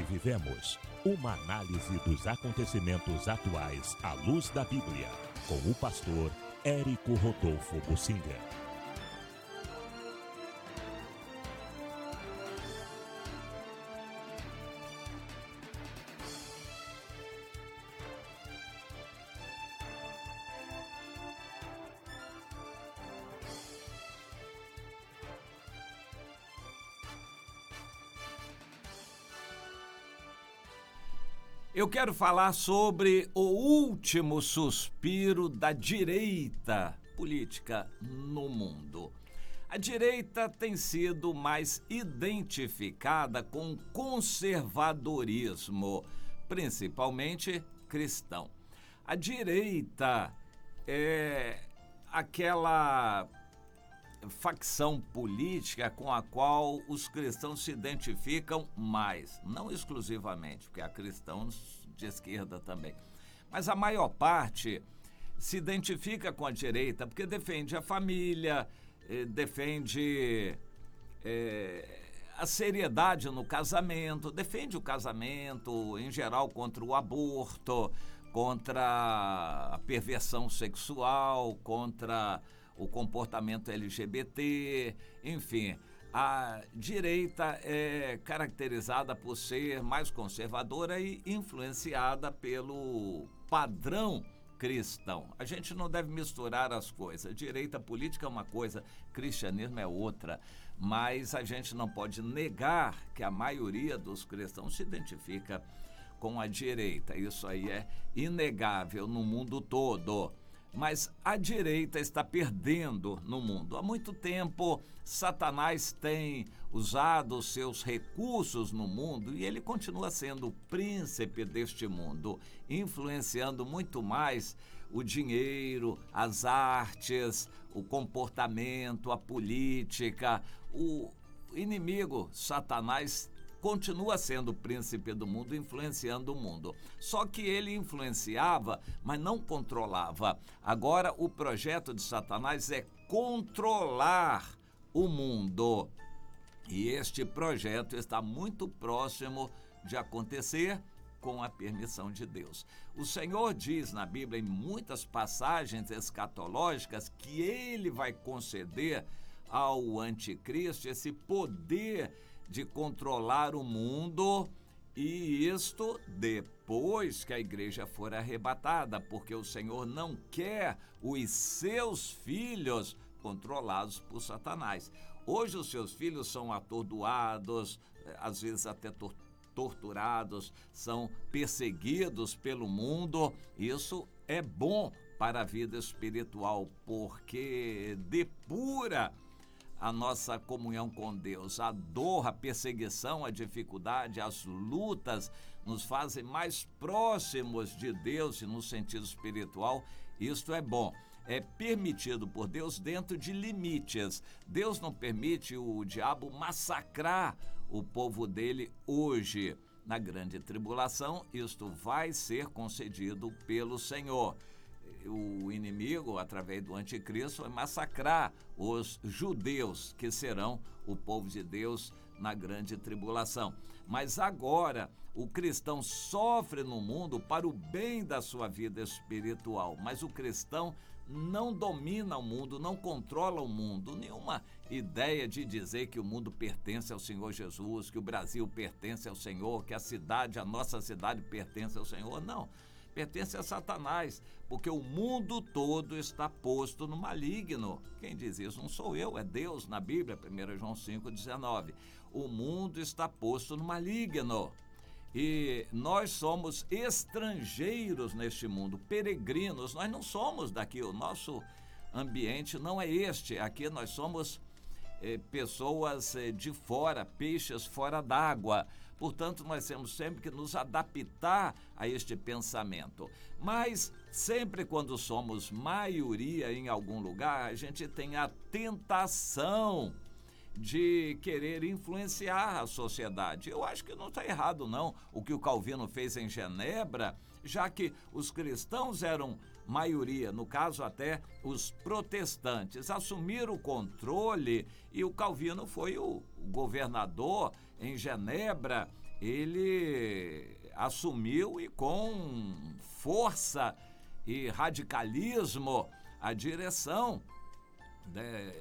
vivemos. Uma análise dos acontecimentos atuais à luz da Bíblia, com o pastor Érico Rodolfo Bussinger. Eu quero falar sobre o último suspiro da direita política no mundo. A direita tem sido mais identificada com conservadorismo, principalmente cristão. A direita é aquela facção política com a qual os cristãos se identificam mais, não exclusivamente, porque há cristãos de esquerda também, mas a maior parte se identifica com a direita porque defende a família, defende a seriedade no casamento, defende o casamento em geral contra o aborto, contra a perversão sexual, contra o comportamento LGBT, enfim. A direita é caracterizada por ser mais conservadora e influenciada pelo padrão cristão. A gente não deve misturar as coisas. Direita política é uma coisa, cristianismo é outra. Mas a gente não pode negar que a maioria dos cristãos se identifica com a direita. Isso aí é inegável no mundo todo. Mas a direita está perdendo no mundo. Há muito tempo, Satanás tem usado os seus recursos no mundo e ele continua sendo o príncipe deste mundo, influenciando muito mais o dinheiro, as artes, o comportamento, a política. O inimigo, Satanás, continua sendo o príncipe do mundo, influenciando o mundo. Só que ele influenciava, mas não controlava. Agora, o projeto de Satanás é controlar o mundo. E este projeto está muito próximo de acontecer com a permissão de Deus. O Senhor diz na Bíblia, em muitas passagens escatológicas, que ele vai conceder ao anticristo esse poder de controlar o mundo, e isto depois que a igreja for arrebatada, porque o Senhor não quer os seus filhos controlados por Satanás. Hoje os seus filhos são atordoados, às vezes até torturados, são perseguidos pelo mundo. Isso é bom para a vida espiritual, porque depura a nossa comunhão com Deus. A dor, a perseguição, a dificuldade, as lutas nos fazem mais próximos de Deus e no sentido espiritual. Isto é bom. É permitido por Deus dentro de limites. Deus não permite o diabo massacrar o povo dele hoje. Na grande tribulação, isto vai ser concedido pelo Senhor. O inimigo, através do anticristo, vai massacrar os judeus, que serão o povo de Deus na grande tribulação. Mas agora, o cristão sofre no mundo para o bem da sua vida espiritual. Mas o cristão não domina o mundo, não controla o mundo. Nenhuma ideia de dizer que o mundo pertence ao Senhor Jesus, que o Brasil pertence ao Senhor, que a nossa cidade pertence ao Senhor. Não. Pertence a Satanás, porque o mundo todo está posto no maligno. Quem diz isso não sou eu, é Deus na Bíblia, 1 João 5,19. O mundo está posto no maligno. E nós somos estrangeiros neste mundo, peregrinos. Nós não somos daqui, o nosso ambiente não é este. Aqui nós somos pessoas de fora, peixes fora d'água. Portanto, nós temos sempre que nos adaptar a este pensamento. Mas sempre quando somos maioria em algum lugar, a gente tem a tentação de querer influenciar a sociedade. Eu acho que não está errado, não, o que o Calvino fez em Genebra, já que os cristãos eram maioria, no caso até os protestantes, assumiram o controle e o Calvino foi o governador em Genebra ele assumiu e com força e radicalismo a direção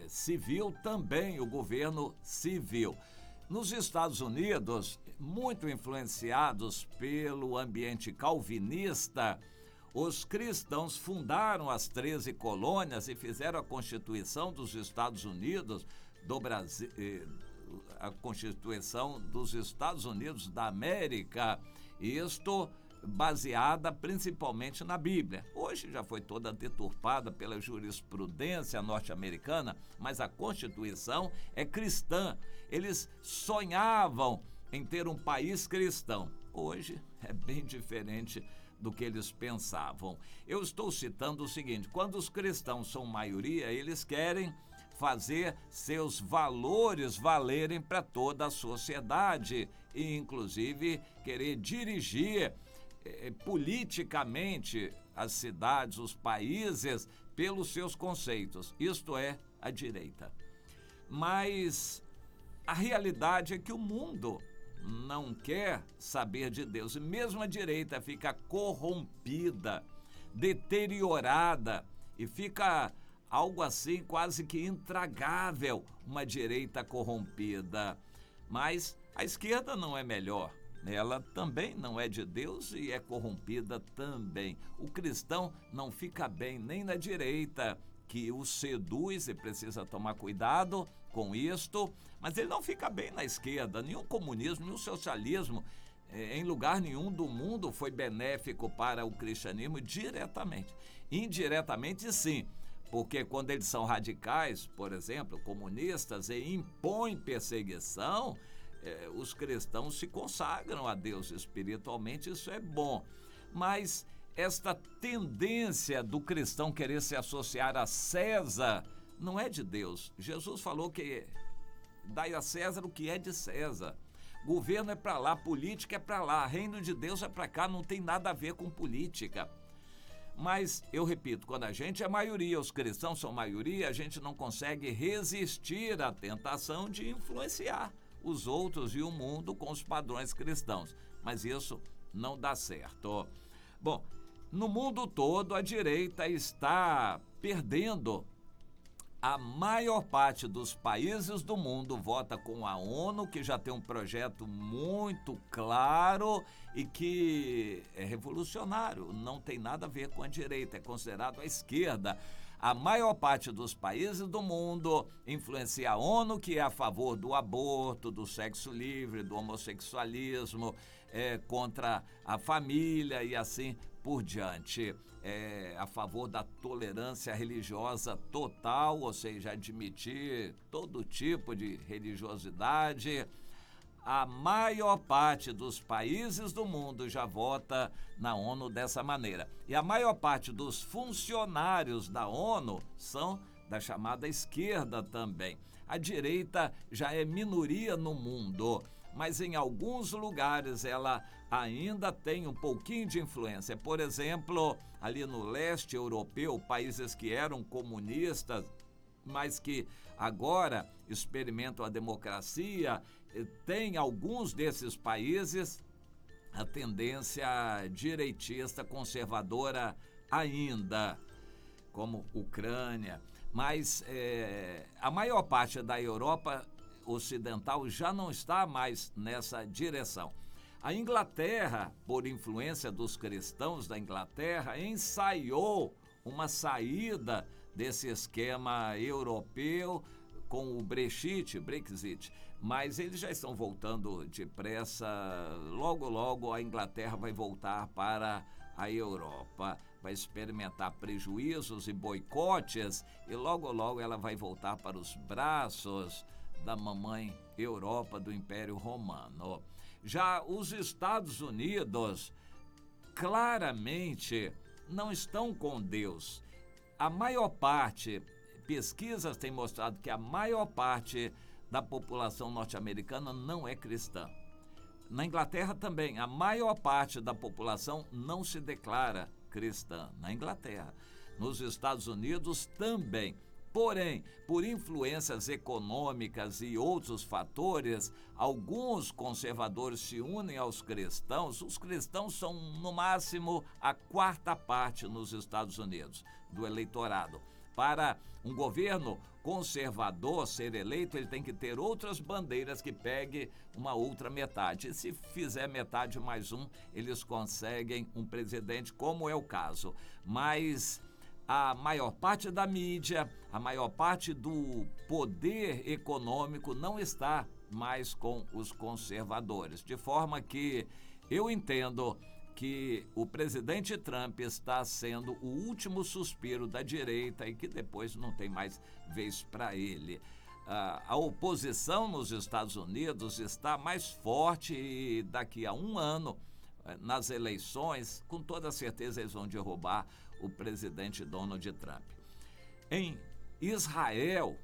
civil também, o governo civil. Nos Estados Unidos, muito influenciados pelo ambiente calvinista, os cristãos fundaram as 13 colônias e fizeram a Constituição dos Estados Unidos do Brasil, a Constituição dos Estados Unidos da América, isto baseada principalmente na Bíblia. Hoje já foi toda deturpada pela jurisprudência norte-americana, mas a Constituição é cristã. Eles sonhavam em ter um país cristão. Hoje é bem diferente do que eles pensavam. Eu estou citando o seguinte: quando os cristãos são maioria, eles querem fazer seus valores valerem para toda a sociedade e, inclusive, querer dirigir politicamente as cidades, os países, pelos seus conceitos. Isto é a direita. Mas a realidade é que o mundo não quer saber de Deus. E mesmo a direita fica corrompida, deteriorada e fica algo assim quase que intragável, uma direita corrompida. Mas a esquerda não é melhor. Ela também não é de Deus e é corrompida também. O cristão não fica bem nem na direita, que o seduz e precisa tomar cuidado com isto, mas ele não fica bem na esquerda. Nenhum comunismo, nenhum socialismo, em lugar nenhum do mundo foi benéfico para o cristianismo diretamente. Indiretamente, sim, porque quando eles são radicais, por exemplo, comunistas, e impõem perseguição, os cristãos se consagram a Deus espiritualmente, isso é bom. Mas esta tendência do cristão querer se associar a César não é de Deus. Jesus falou que dai a César o que é de César. Governo é para lá, política é para lá, reino de Deus é para cá, não tem nada a ver com política. Mas, eu repito, quando a gente é maioria, os cristãos são maioria, a gente não consegue resistir à tentação de influenciar os outros e o mundo com os padrões cristãos. Mas isso não dá certo. Bom, no mundo todo a direita está perdendo. A maior parte dos países do mundo vota com a ONU, que já tem um projeto muito claro e que é revolucionário, não tem nada a ver com a direita, é considerado a esquerda. A maior parte dos países do mundo influencia a ONU, que é a favor do aborto, do sexo livre, do homossexualismo, contra a família e assim por diante. A favor da tolerância religiosa total, ou seja, admitir todo tipo de religiosidade. A maior parte dos países do mundo já vota na ONU dessa maneira. E a maior parte dos funcionários da ONU são da chamada esquerda também. A direita já é minoria no mundo, mas em alguns lugares ela ainda tem um pouquinho de influência. Por exemplo, ali no leste europeu, países que eram comunistas, mas que agora experimentam a democracia, tem alguns desses países a tendência direitista, conservadora ainda, como Ucrânia. Mas a maior parte da Europa ocidental já não está mais nessa direção. A Inglaterra, por influência dos cristãos da Inglaterra, ensaiou uma saída desse esquema europeu com o Brexit, mas eles já estão voltando depressa. Logo, logo a Inglaterra vai voltar para a Europa, vai experimentar prejuízos e boicotes e logo, logo ela vai voltar para os braços da mamãe Europa, do Império Romano. Já os Estados Unidos claramente não estão com Deus. A maior parte, pesquisas têm mostrado que a maior parte da população norte-americana não é cristã. Na Inglaterra também, a maior parte da população não se declara cristã. Na Inglaterra. Nos Estados Unidos também. Porém, por influências econômicas e outros fatores, alguns conservadores se unem aos cristãos. Os cristãos são, no máximo, a quarta parte nos Estados Unidos do eleitorado. Para um governo conservador ser eleito, ele tem que ter outras bandeiras que pegue uma outra metade. E se fizer metade mais um, eles conseguem um presidente, como é o caso. Mas a maior parte da mídia, a maior parte do poder econômico não está mais com os conservadores. De forma que eu entendo que o presidente Trump está sendo o último suspiro da direita e que depois não tem mais vez para ele. A oposição nos Estados Unidos está mais forte e daqui a um ano, nas eleições, com toda certeza eles vão derrubar o presidente Donald Trump. Em Israel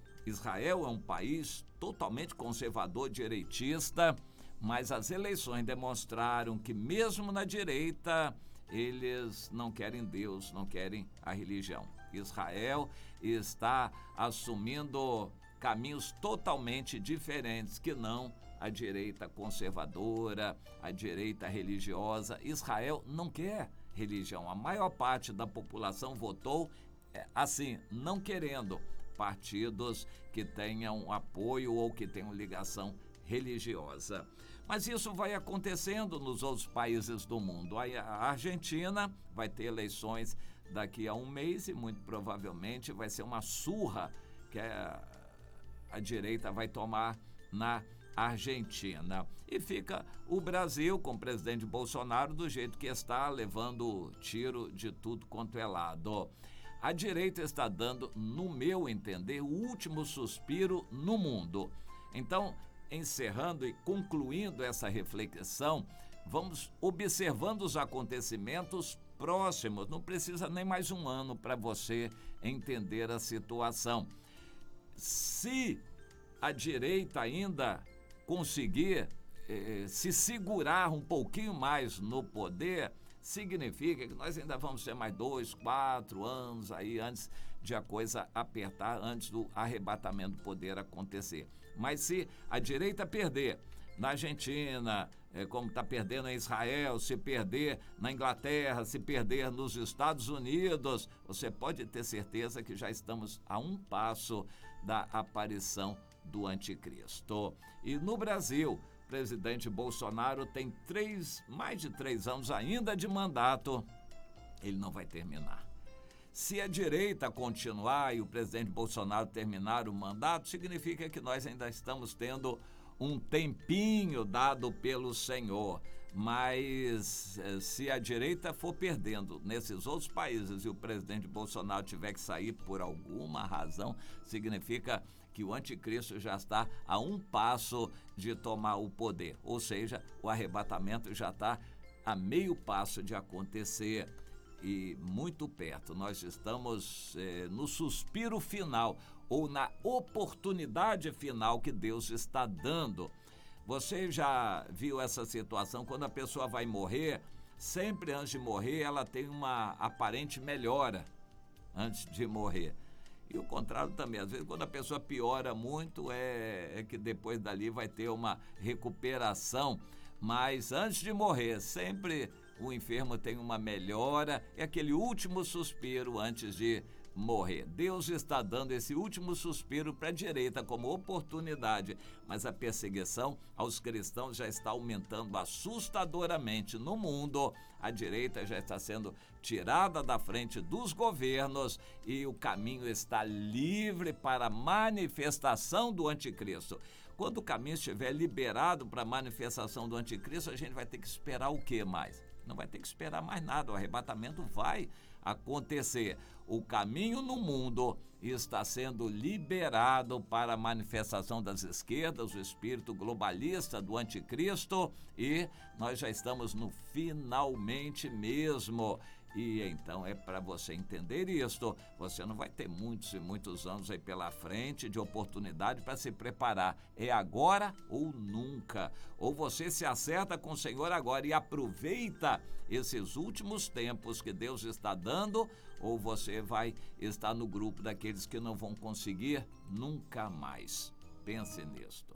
é um país totalmente conservador, direitista, mas as eleições demonstraram que mesmo na direita, eles não querem Deus, não querem a religião. Israel está assumindo caminhos totalmente diferentes que não a direita conservadora, a direita religiosa. Israel não quer religião. A maior parte da população votou assim, não querendo partidos que tenham apoio ou que tenham ligação religiosa. Mas isso vai acontecendo nos outros países do mundo. A Argentina vai ter eleições daqui a um mês e muito provavelmente vai ser uma surra que a direita vai tomar na Argentina. E fica o Brasil com o presidente Bolsonaro do jeito que está, levando tiro de tudo quanto é lado. A direita está dando, no meu entender, o último suspiro no mundo. Então, encerrando e concluindo essa reflexão, vamos observando os acontecimentos próximos. Não precisa nem mais um ano para você entender a situação. Se a direita ainda conseguir se segurar um pouquinho mais no poder, significa que nós ainda vamos ter mais 2, 4 anos aí antes de a coisa apertar, antes do arrebatamento do poder acontecer. Mas se a direita perder na Argentina, como está perdendo em Israel, se perder na Inglaterra, se perder nos Estados Unidos, você pode ter certeza que já estamos a um passo da aparição do anticristo. E no Brasil, o presidente Bolsonaro tem mais de 3 anos ainda de mandato, ele não vai terminar. Se a direita continuar e o presidente Bolsonaro terminar o mandato, significa que nós ainda estamos tendo um tempinho dado pelo Senhor. Mas se a direita for perdendo nesses outros países e o presidente Bolsonaro tiver que sair por alguma razão, significa que o anticristo já está a um passo de tomar o poder. Ou seja, o arrebatamento já está a meio passo de acontecer e muito perto. Nós estamos no suspiro final ou na oportunidade final que Deus está dando. Você já viu essa situação? Quando a pessoa vai morrer, sempre antes de morrer, ela tem uma aparente melhora antes de morrer. E o contrário também, às vezes quando a pessoa piora muito, é que depois dali vai ter uma recuperação. Mas antes de morrer, sempre o enfermo tem uma melhora, é aquele último suspiro antes de morrer. Deus está dando esse último suspiro para a direita como oportunidade, mas a perseguição aos cristãos já está aumentando assustadoramente no mundo. A direita já está sendo tirada da frente dos governos e o caminho está livre para a manifestação do anticristo. Quando o caminho estiver liberado para a manifestação do anticristo, a gente vai ter que esperar o que mais? Não vai ter que esperar mais nada, o arrebatamento vai acontecer. O caminho no mundo está sendo liberado para a manifestação das esquerdas, o espírito globalista do anticristo, e nós já estamos no finalmente mesmo. E então é para você entender isto. Você não vai ter muitos e muitos anos aí pela frente de oportunidade para se preparar. É agora ou nunca. Ou você se acerta com o Senhor agora e aproveita esses últimos tempos que Deus está dando, ou você vai estar no grupo daqueles que não vão conseguir nunca mais. Pense nisto.